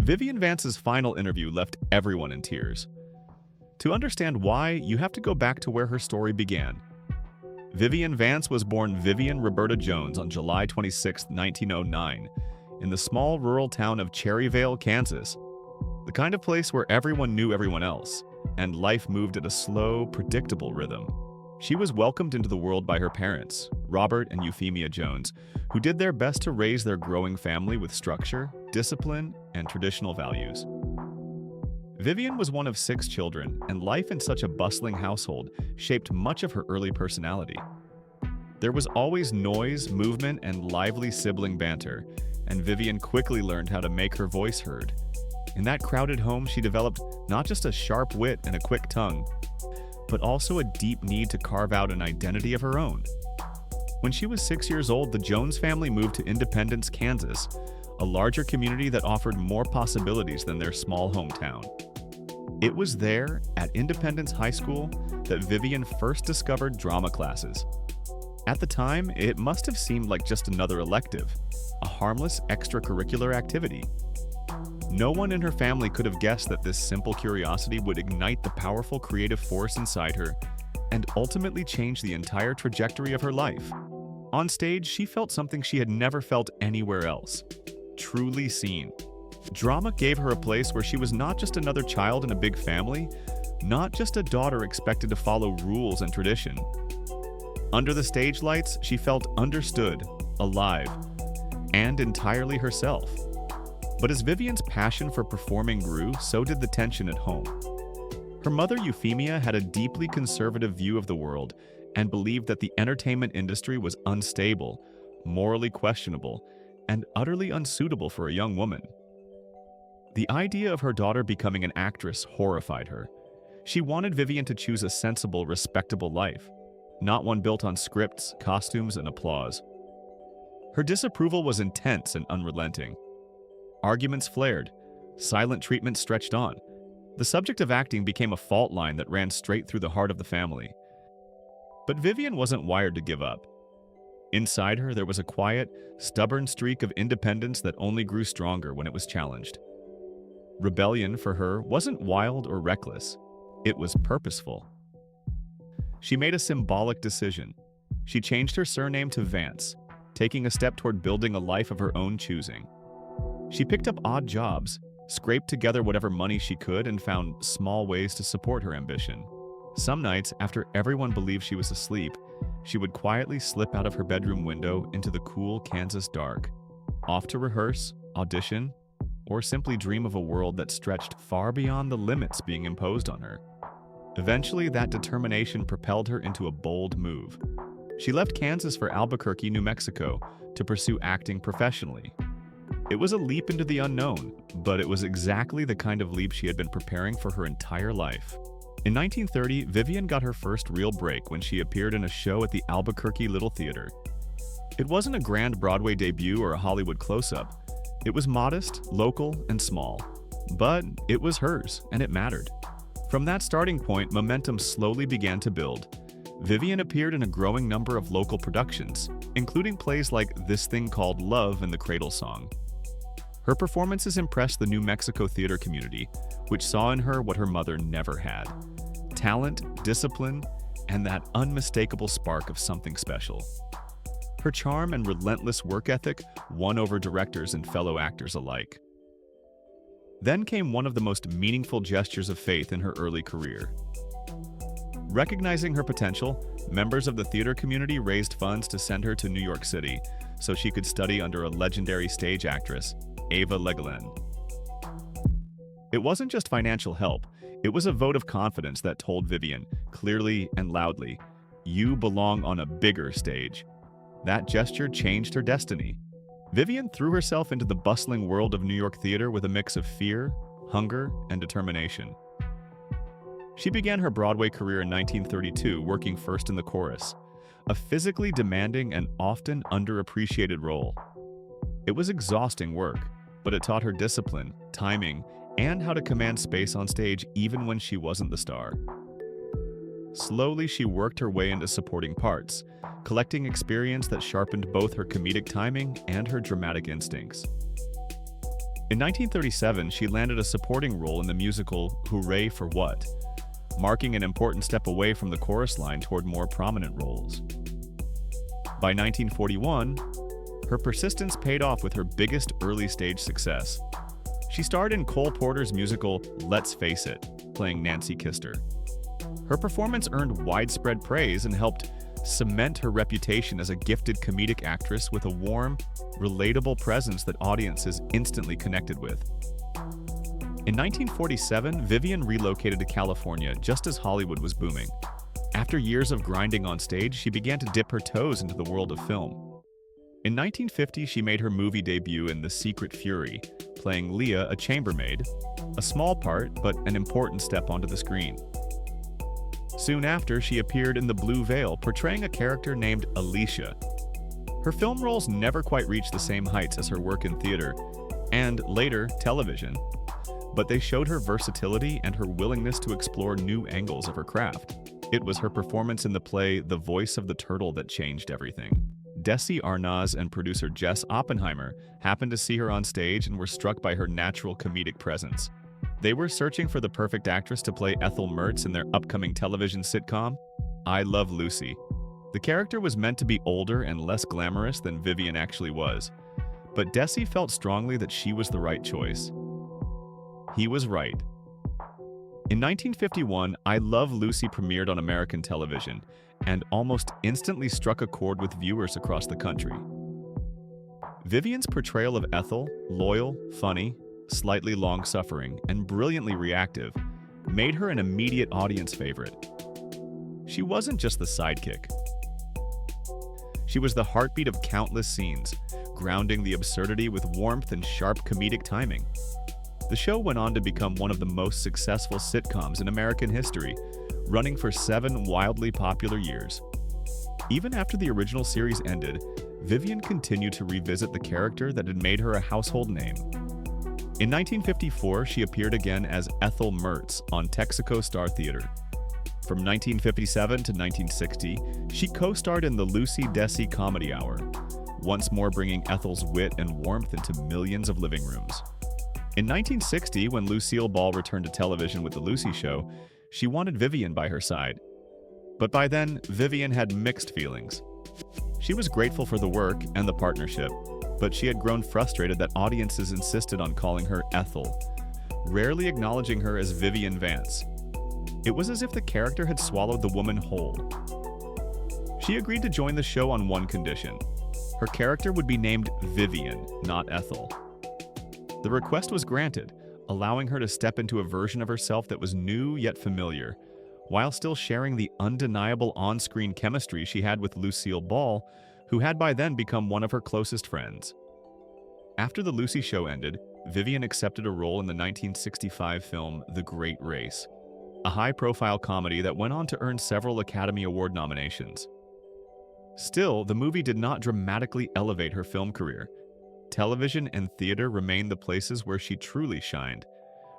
Vivian Vance's final interview left everyone in tears. To understand why, you have to go back to where her story began. Vivian Vance was born Vivian Roberta Jones on July 26, 1909, in the small rural town of Cherryvale, Kansas, the kind of place where everyone knew everyone else, and life moved at a slow, predictable rhythm. She was welcomed into the world by her parents, Robert and Euphemia Jones, who did their best to raise their growing family with structure, discipline, and traditional values. Vivian was one of 6 children, and life in such a bustling household shaped much of her early personality. There was always noise, movement, and lively sibling banter, and Vivian quickly learned how to make her voice heard. In that crowded home, she developed not just a sharp wit and a quick tongue, but also a deep need to carve out an identity of her own. When she was 6 years old, the Jones family moved to Independence, Kansas, a larger community that offered more possibilities than their small hometown. It was there, at Independence High School, that Vivian first discovered drama classes. At the time, it must have seemed like just another elective, a harmless extracurricular activity. No one in her family could have guessed that this simple curiosity would ignite the powerful creative force inside her and ultimately change the entire trajectory of her life. On stage, she felt something she had never felt anywhere else: truly seen. Drama gave her a place where she was not just another child in a big family, not just a daughter expected to follow rules and tradition. Under the stage lights, she felt understood, alive, and entirely herself. But as Vivian's passion for performing grew, so did the tension at home. Her mother, Euphemia, had a deeply conservative view of the world and believed that the entertainment industry was unstable, morally questionable, and utterly unsuitable for a young woman. The idea of her daughter becoming an actress horrified her. She wanted Vivian to choose a sensible, respectable life, not one built on scripts, costumes, and applause. Her disapproval was intense and unrelenting. Arguments flared. Silent treatment stretched on. The subject of acting became a fault line that ran straight through the heart of the family. But Vivian wasn't wired to give up. Inside her, there was a quiet, stubborn streak of independence that only grew stronger when it was challenged. Rebellion, for her, wasn't wild or reckless. It was purposeful. She made a symbolic decision. She changed her surname to Vance, taking a step toward building a life of her own choosing. She picked up odd jobs, scraped together whatever money she could, and found small ways to support her ambition. Some nights, after everyone believed she was asleep, she would quietly slip out of her bedroom window into the cool Kansas dark, off to rehearse, audition, or simply dream of a world that stretched far beyond the limits being imposed on her. Eventually, that determination propelled her into a bold move. She left Kansas for Albuquerque, New Mexico, to pursue acting professionally. It was a leap into the unknown, but it was exactly the kind of leap she had been preparing for her entire life. In 1930, Vivian got her first real break when she appeared in a show at the Albuquerque Little Theater. It wasn't a grand Broadway debut or a Hollywood close-up. It was modest, local, and small. But it was hers, and it mattered. From that starting point, momentum slowly began to build. Vivian appeared in a growing number of local productions, including plays like This Thing Called Love and The Cradle Song. Her performances impressed the New Mexico theater community, which saw in her what her mother never had: talent, discipline, and that unmistakable spark of something special. Her charm and relentless work ethic won over directors and fellow actors alike. Then came one of the most meaningful gestures of faith in her early career. Recognizing her potential, members of the theater community raised funds to send her to New York City so she could study under a legendary stage actress, Ava Legolen. It wasn't just financial help, it was a vote of confidence that told Vivian, clearly and loudly, "You belong on a bigger stage." That gesture changed her destiny. Vivian threw herself into the bustling world of New York theater with a mix of fear, hunger, and determination. She began her Broadway career in 1932, working first in the chorus, a physically demanding and often underappreciated role. It was exhausting work, but it taught her discipline, timing, and how to command space on stage even when she wasn't the star. Slowly, she worked her way into supporting parts, collecting experience that sharpened both her comedic timing and her dramatic instincts. In 1937, she landed a supporting role in the musical Hooray for What?, marking an important step away from the chorus line toward more prominent roles. By 1941, her persistence paid off with her biggest early-stage success. She starred in Cole Porter's musical Let's Face It, playing Nancy Kister. Her performance earned widespread praise and helped cement her reputation as a gifted comedic actress with a warm, relatable presence that audiences instantly connected with. In 1947, Vivian relocated to California just as Hollywood was booming. After years of grinding on stage, she began to dip her toes into the world of film. In 1950, she made her movie debut in The Secret Fury, playing Leah, a chambermaid, a small part but an important step onto the screen. Soon after, she appeared in The Blue Veil, portraying a character named Alicia. Her film roles never quite reached the same heights as her work in theater, and later, television, but they showed her versatility and her willingness to explore new angles of her craft. It was her performance in the play The Voice of the Turtle that changed everything. Desi Arnaz and producer Jess Oppenheimer happened to see her on stage and were struck by her natural comedic presence. They were searching for the perfect actress to play Ethel Mertz in their upcoming television sitcom, I Love Lucy. The character was meant to be older and less glamorous than Vivian actually was, but Desi felt strongly that she was the right choice. He was right. In 1951, I Love Lucy premiered on American television and almost instantly struck a chord with viewers across the country. Vivian's portrayal of Ethel, loyal, funny, slightly long-suffering, and brilliantly reactive, made her an immediate audience favorite. She wasn't just the sidekick. She was the heartbeat of countless scenes, grounding the absurdity with warmth and sharp comedic timing. The show went on to become one of the most successful sitcoms in American history, running for 7 wildly popular years. Even after the original series ended, Vivian continued to revisit the character that had made her a household name. In 1954, she appeared again as Ethel Mertz on Texaco Star Theater. From 1957 to 1960, she co-starred in the Lucy Desi Comedy Hour, once more bringing Ethel's wit and warmth into millions of living rooms. In 1960, when Lucille Ball returned to television with The Lucy Show, she wanted Vivian by her side. But by then, Vivian had mixed feelings. She was grateful for the work and the partnership, but she had grown frustrated that audiences insisted on calling her Ethel, rarely acknowledging her as Vivian Vance. It was as if the character had swallowed the woman whole. She agreed to join the show on one condition. Her character would be named Vivian, not Ethel. The request was granted, allowing her to step into a version of herself that was new yet familiar, while still sharing the undeniable on-screen chemistry she had with Lucille Ball, who had by then become one of her closest friends. After The Lucy Show ended, Vivian accepted a role in the 1965 film The Great Race, a high-profile comedy that went on to earn several Academy Award nominations. Still, the movie did not dramatically elevate her film career. Television and theater remained the places where she truly shined.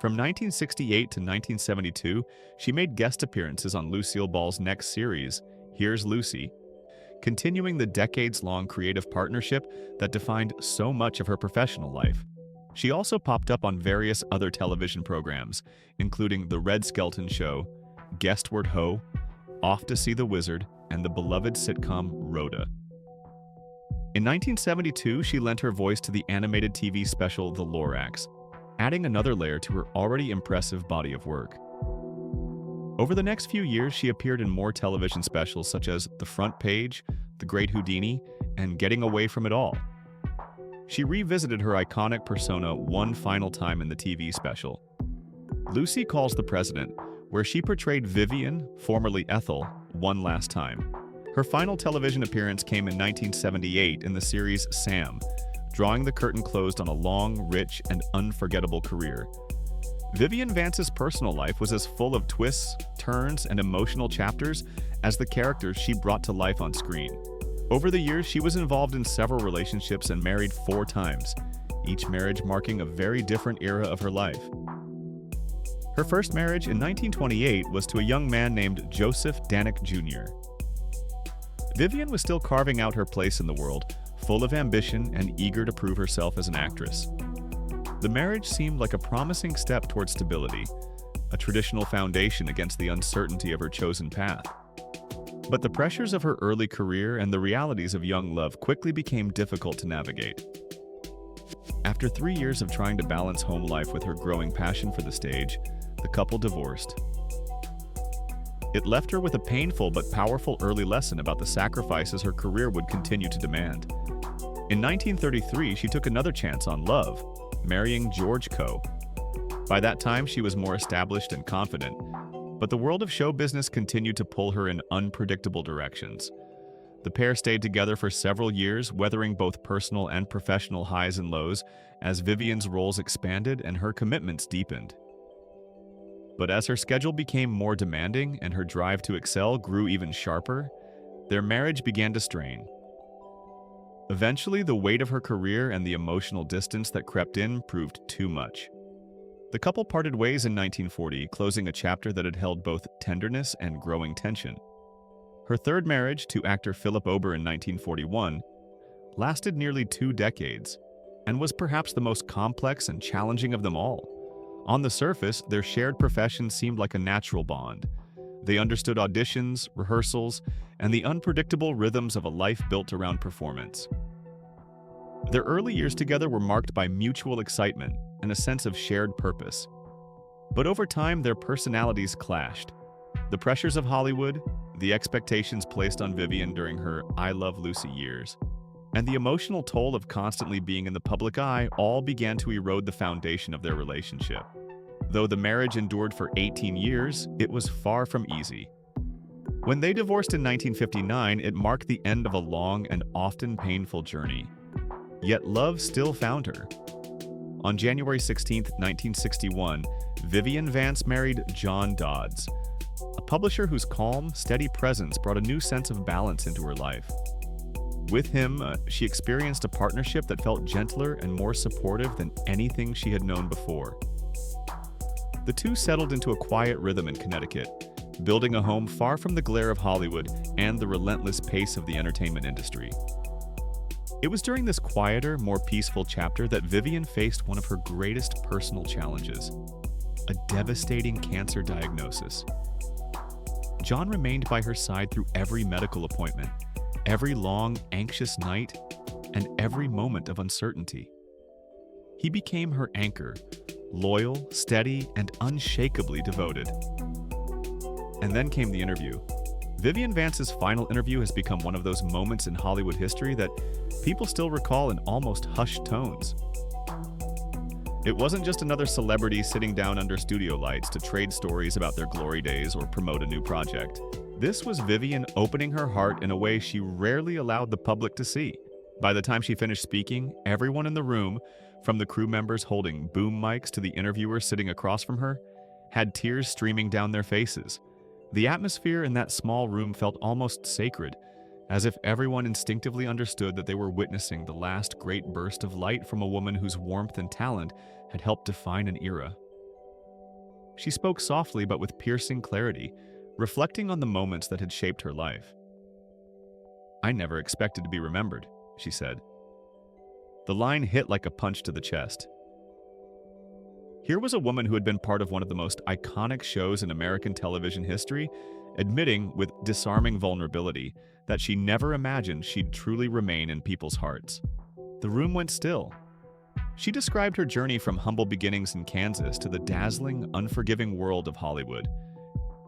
From 1968 to 1972, she made guest appearances on Lucille Ball's next series, Here's Lucy, continuing the decades-long creative partnership that defined so much of her professional life. She also popped up on various other television programs, including The Red Skelton Show, Guestward Ho!, Off to See the Wizard, and the beloved sitcom Rhoda. In 1972, she lent her voice to the animated TV special The Lorax, adding another layer to her already impressive body of work. Over the next few years, she appeared in more television specials such as The Front Page, The Great Houdini, and Getting Away from It All. She revisited her iconic persona one final time in the TV special, Lucy Calls the President, where she portrayed Vivian, formerly Ethel, one last time. Her final television appearance came in 1978 in the series Sam, drawing the curtain closed on a long, rich, and unforgettable career. Vivian Vance's personal life was as full of twists, turns, and emotional chapters as the characters she brought to life on screen. Over the years, she was involved in several relationships and married 4 times, each marriage marking a very different era of her life. Her first marriage in 1928 was to a young man named Joseph Danick Jr. Vivian was still carving out her place in the world, full of ambition and eager to prove herself as an actress. The marriage seemed like a promising step toward stability, a traditional foundation against the uncertainty of her chosen path. But the pressures of her early career and the realities of young love quickly became difficult to navigate. After 3 years of trying to balance home life with her growing passion for the stage, the couple divorced. It left her with a painful but powerful early lesson about the sacrifices her career would continue to demand. In 1933, she took another chance on love, marrying George Coe. By that time, she was more established and confident, but the world of show business continued to pull her in unpredictable directions. The pair stayed together for several years, weathering both personal and professional highs and lows as Vivian's roles expanded and her commitments deepened. But as her schedule became more demanding and her drive to excel grew even sharper, their marriage began to strain. Eventually, the weight of her career and the emotional distance that crept in proved too much. The couple parted ways in 1940, closing a chapter that had held both tenderness and growing tension. Her third marriage, to actor Philip Ober in 1941, lasted nearly 2 decades and was perhaps the most complex and challenging of them all. On the surface, their shared profession seemed like a natural bond. They understood auditions, rehearsals, and the unpredictable rhythms of a life built around performance. Their early years together were marked by mutual excitement and a sense of shared purpose. But over time, their personalities clashed. The pressures of Hollywood, the expectations placed on Vivian during her I Love Lucy years, and the emotional toll of constantly being in the public eye all began to erode the foundation of their relationship. Though the marriage endured for 18 years, it was far from easy. When they divorced in 1959, it marked the end of a long and often painful journey. Yet love still found her. On January 16, 1961, Vivian Vance married John Dodds, a publisher whose calm, steady presence brought a new sense of balance into her life. With him, she experienced a partnership that felt gentler and more supportive than anything she had known before. The two settled into a quiet rhythm in Connecticut, building a home far from the glare of Hollywood and the relentless pace of the entertainment industry. It was during this quieter, more peaceful chapter that Vivian faced one of her greatest personal challenges: a devastating cancer diagnosis. John remained by her side through every medical appointment, every long, anxious night, and every moment of uncertainty. He became her anchor, loyal, steady, and unshakably devoted. And then came the interview. Vivian Vance's final interview has become one of those moments in Hollywood history that people still recall in almost hushed tones. It wasn't just another celebrity sitting down under studio lights to trade stories about their glory days or promote a new project. This was Vivian opening her heart in a way she rarely allowed the public to see. By the time she finished speaking, everyone in the room, from the crew members holding boom mics to the interviewer sitting across from her, had tears streaming down their faces. The atmosphere in that small room felt almost sacred, as if everyone instinctively understood that they were witnessing the last great burst of light from a woman whose warmth and talent had helped define an era. She spoke softly but with piercing clarity, reflecting on the moments that had shaped her life. "I never expected to be remembered," she said. The line hit like a punch to the chest. Here was a woman who had been part of one of the most iconic shows in American television history, admitting with disarming vulnerability that she never imagined she'd truly remain in people's hearts. The room went still. She described her journey from humble beginnings in Kansas to the dazzling, unforgiving world of Hollywood.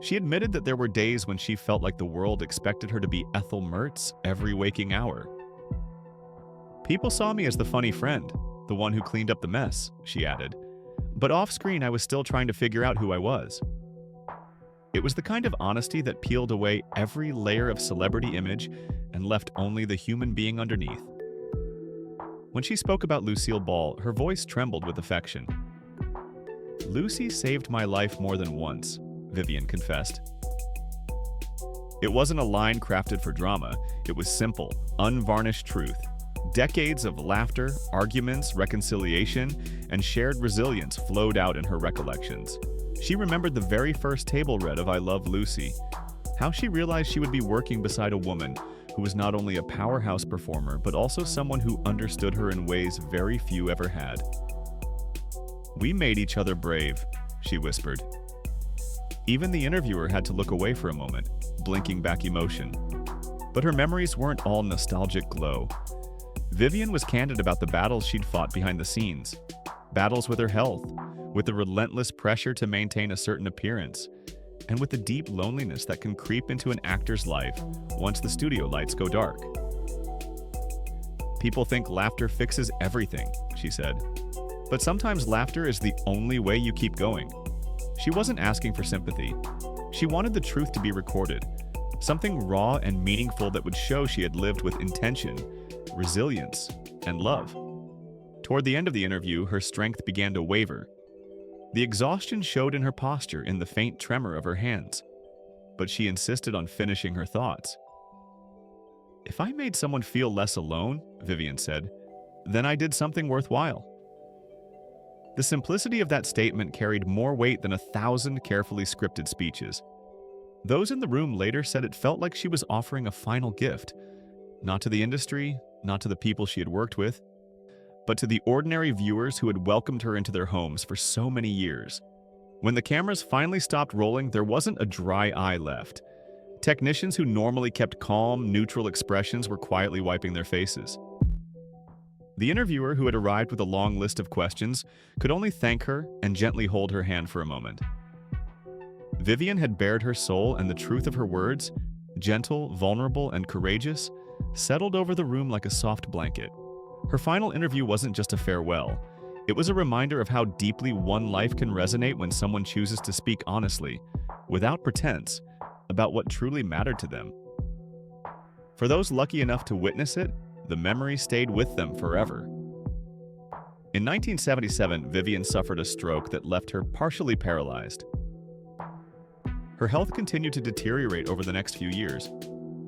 She admitted that there were days when she felt like the world expected her to be Ethel Mertz every waking hour. "People saw me as the funny friend, the one who cleaned up the mess," she added. "But off-screen, I was still trying to figure out who I was." It was the kind of honesty that peeled away every layer of celebrity image and left only the human being underneath. When she spoke about Lucille Ball, her voice trembled with affection. "Lucy saved my life more than once," Vivian confessed. It wasn't a line crafted for drama. It was simple, unvarnished truth. Decades of laughter, arguments, reconciliation, and shared resilience flowed out in her recollections. She remembered the very first table read of I Love Lucy, how she realized she would be working beside a woman who was not only a powerhouse performer, but also someone who understood her in ways very few ever had. "We made each other brave," she whispered. Even the interviewer had to look away for a moment, blinking back emotion. But her memories weren't all nostalgic glow. Vivian was candid about the battles she'd fought behind the scenes. Battles with her health, with the relentless pressure to maintain a certain appearance, and with the deep loneliness that can creep into an actor's life once the studio lights go dark. "People think laughter fixes everything," she said. "But sometimes laughter is the only way you keep going." She wasn't asking for sympathy. She wanted the truth to be recorded, something raw and meaningful that would show she had lived with intention, resilience, and love. Toward the end of the interview, her strength began to waver. The exhaustion showed in her posture, in the faint tremor of her hands. But she insisted on finishing her thoughts. "If I made someone feel less alone," Vivian said, "then I did something worthwhile." The simplicity of that statement carried more weight than 1,000 carefully scripted speeches. Those in the room later said it felt like she was offering a final gift, not to the industry, not to the people she had worked with, but to the ordinary viewers who had welcomed her into their homes for so many years. When the cameras finally stopped rolling, there wasn't a dry eye left. Technicians who normally kept calm, neutral expressions were quietly wiping their faces. The interviewer, who had arrived with a long list of questions, could only thank her and gently hold her hand for a moment. Vivian had bared her soul, and the truth of her words, gentle, vulnerable, and courageous, settled over the room like a soft blanket. Her final interview wasn't just a farewell. It was a reminder of how deeply one life can resonate when someone chooses to speak honestly, without pretense, about what truly mattered to them. For those lucky enough to witness it, the memory stayed with them forever. In 1977, Vivian suffered a stroke that left her partially paralyzed. Her health continued to deteriorate over the next few years.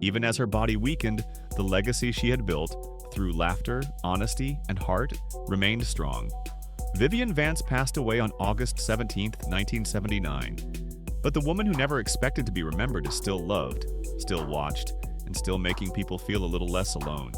Even as her body weakened, the legacy she had built, through laughter, honesty, and heart, remained strong. Vivian Vance passed away on August 17, 1979. But the woman who never expected to be remembered is still loved, still watched, and still making people feel a little less alone.